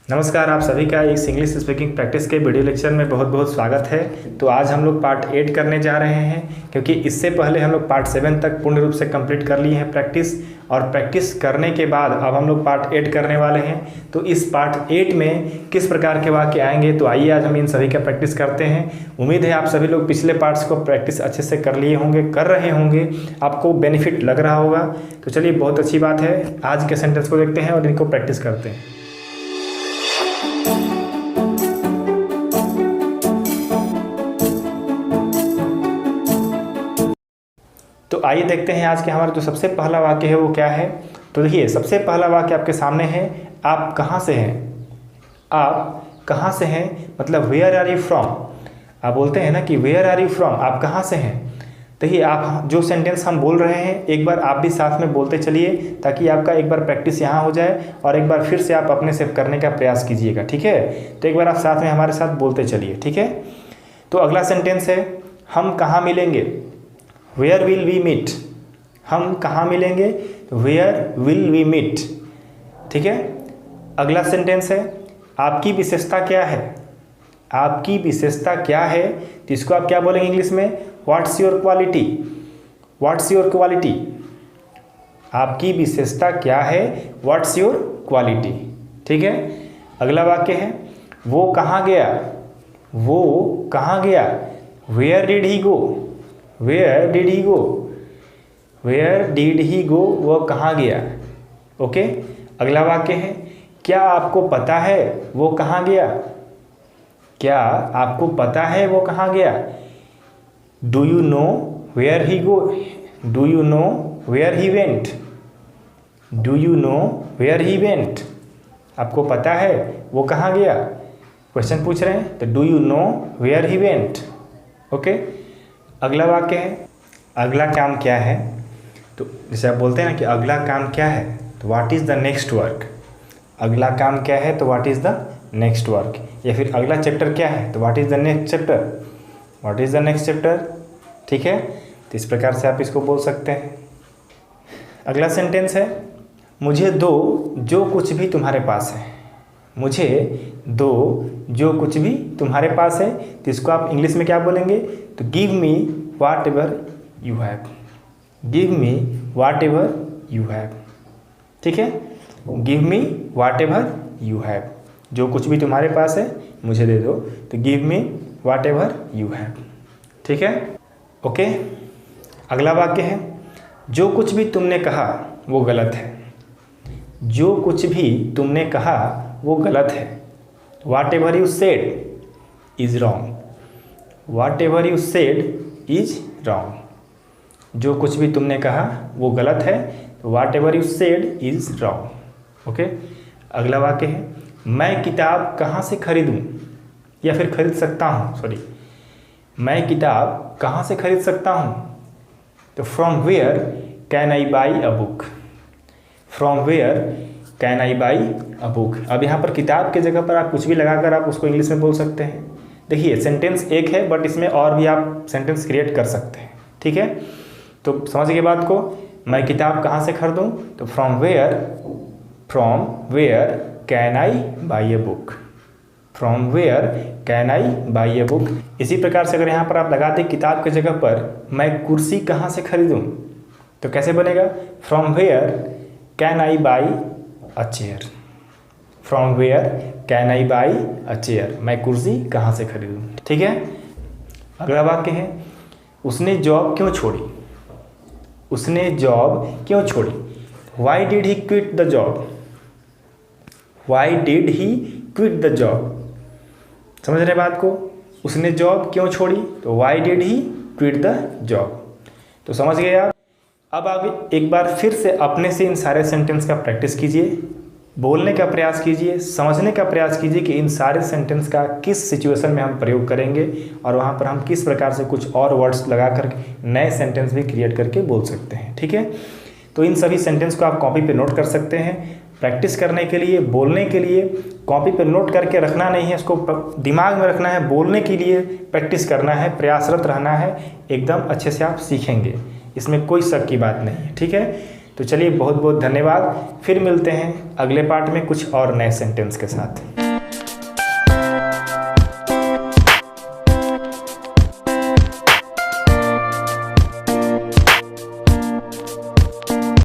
नमस्कार, आप सभी का इस इंग्लिश स्पीकिंग प्रैक्टिस के वीडियो लेक्चर में बहुत बहुत स्वागत है। तो आज हम लोग पार्ट 8 करने जा रहे हैं, क्योंकि इससे पहले हम लोग पार्ट 7 तक पूर्ण रूप से कंप्लीट कर लिए हैं प्रैक्टिस, और प्रैक्टिस करने के बाद अब हम लोग पार्ट 8 करने वाले हैं। तो इस पार्ट 8 में किस प्रकार के वाक्य आएंगे, तो आइए आज हम इन सभी का प्रैक्टिस करते हैं। उम्मीद है आप सभी लोग पिछले पार्ट्स को प्रैक्टिस अच्छे से कर लिए होंगे, कर रहे होंगे, आपको बेनिफिट लग रहा होगा। तो चलिए, बहुत अच्छी बात है। आज के सेंटेंस को देखते हैं और इनको प्रैक्टिस करते हैं। तो आइए देखते हैं आज के हमारा जो सबसे पहला वाक्य है वो क्या है। तो देखिए, सबसे पहला वाक्य आपके सामने है, आप कहाँ से हैं। आप कहाँ से हैं मतलब वेयर आर यू फ्रॉम। आप बोलते हैं ना कि वेयर आर यू फ्रॉम, आप कहाँ से हैं। देखिए, आप जो सेंटेंस हम बोल रहे हैं एक बार आप भी साथ में बोलते चलिए, ताकि आपका एक बार प्रैक्टिस यहाँ हो जाए और एक बार फिर से आप अपने से करने का प्रयास कीजिएगा, ठीक है। तो एक बार आप साथ में हमारे साथ बोलते चलिए, ठीक है। तो अगला सेंटेंस है, हम कहाँ मिलेंगे। Where will we meet. हम कहाँ मिलेंगे, वेयर विल वी मीट, ठीक है। अगला सेंटेंस है, आपकी विशेषता क्या है। आपकी विशेषता क्या है, तो इसको आप क्या बोलेंगे इंग्लिश में, what's your quality. What's your quality, आपकी विशेषता क्या है, व्हाट्स योर क्वालिटी, ठीक है। अगला वाक्य है, वो कहाँ गया। वो कहाँ गया, where did he go. Where did he go. Where did he go, वो कहाँ गया, ओके। अगला वाक्य है, क्या आपको पता है वो कहाँ गया। क्या आपको पता है वो कहाँ गया। Do you know where he go. Do you know where he went. Do you know where he went, आपको पता है वो कहाँ गया। क्वेश्चन पूछ रहे हैं, तो do you know where he went, okay. अगला वाक्य है, अगला काम क्या है। तो जैसे आप बोलते हैं ना कि अगला काम क्या है, तो what is the next work. अगला काम क्या है, तो what is the next work. या फिर अगला चैप्टर क्या है, तो what is the next chapter. What is the next chapter, ठीक है। तो इस प्रकार से आप इसको बोल सकते हैं। अगला सेंटेंस है, मुझे दो जो कुछ भी तुम्हारे पास है। मुझे दो जो कुछ भी तुम्हारे पास है, तो इसको आप इंग्लिश में क्या बोलेंगे, तो give me whatever you have. Give me whatever you have, ठीक है। Give me whatever you have, जो कुछ भी तुम्हारे पास है मुझे दे दो, तो give me whatever you have, ठीक है, ओके। अगला वाक्य है, जो कुछ भी तुमने कहा वो गलत है। जो कुछ भी तुमने कहा वो गलत है। Whatever you said is wrong. Whatever you said is wrong, जो कुछ भी तुमने कहा वो गलत है, तो whatever you said is wrong, okay. अगला वाक्य है, मैं किताब कहाँ से खरीदूँ या फिर खरीद सकता हूँ, सॉरी, मैं किताब कहाँ से खरीद सकता हूँ, तो from where can I buy a book. From where can I buy a book. अब यहाँ पर किताब के जगह पर आप कुछ भी लगाकर आप उसको इंग्लिश में बोल सकते हैं। देखिए, सेंटेंस एक है, बट इसमें और भी आप सेंटेंस क्रिएट कर सकते हैं, ठीक है। तो समझ गए बात को। मैं किताब कहाँ से खरीदूँ, तो from where can I buy a book. From where can I buy a book. इसी प्रकार से अगर यहाँ पर आप लगाते किताब के जगह पर मैं कुर्सी कहाँ से खरीदूँ, तो कैसे बनेगा, from where can I buy a chair. From where can I buy a chair, मैं कुर्सी कहाँ से खरीदूँ, ठीक है। अगला वाक्य है, उसने जॉब क्यों छोड़ी। उसने जॉब क्यों छोड़ी। Why did he quit the job. Why did he quit the job, समझ रहे बात को। उसने जॉब क्यों छोड़ी, तो why did he quit the job. तो समझ गए आप। अब आगे एक बार फिर से अपने से इन सारे सेंटेंस का प्रैक्टिस कीजिए, बोलने का प्रयास कीजिए, समझने का प्रयास कीजिए कि इन सारे सेंटेंस का किस सिचुएशन में हम प्रयोग करेंगे और वहाँ पर हम किस प्रकार से कुछ और वर्ड्स लगा कर नए सेंटेंस भी क्रिएट करके बोल सकते हैं, ठीक है। तो इन सभी सेंटेंस को आप कॉपी पे नोट कर सकते हैं। प्रैक्टिस करने के लिए, बोलने के लिए कॉपी पे नोट करके रखना नहीं है, इसको दिमाग में रखना है। बोलने के लिए प्रैक्टिस करना है, प्रयासरत रहना है, एकदम अच्छे से आप सीखेंगे, इसमें कोई शक की बात नहीं है, ठीक है। तो चलिए बहुत बहुत धन्यवाद, फिर मिलते हैं अगले पार्ट में कुछ और नए सेंटेंस के साथ।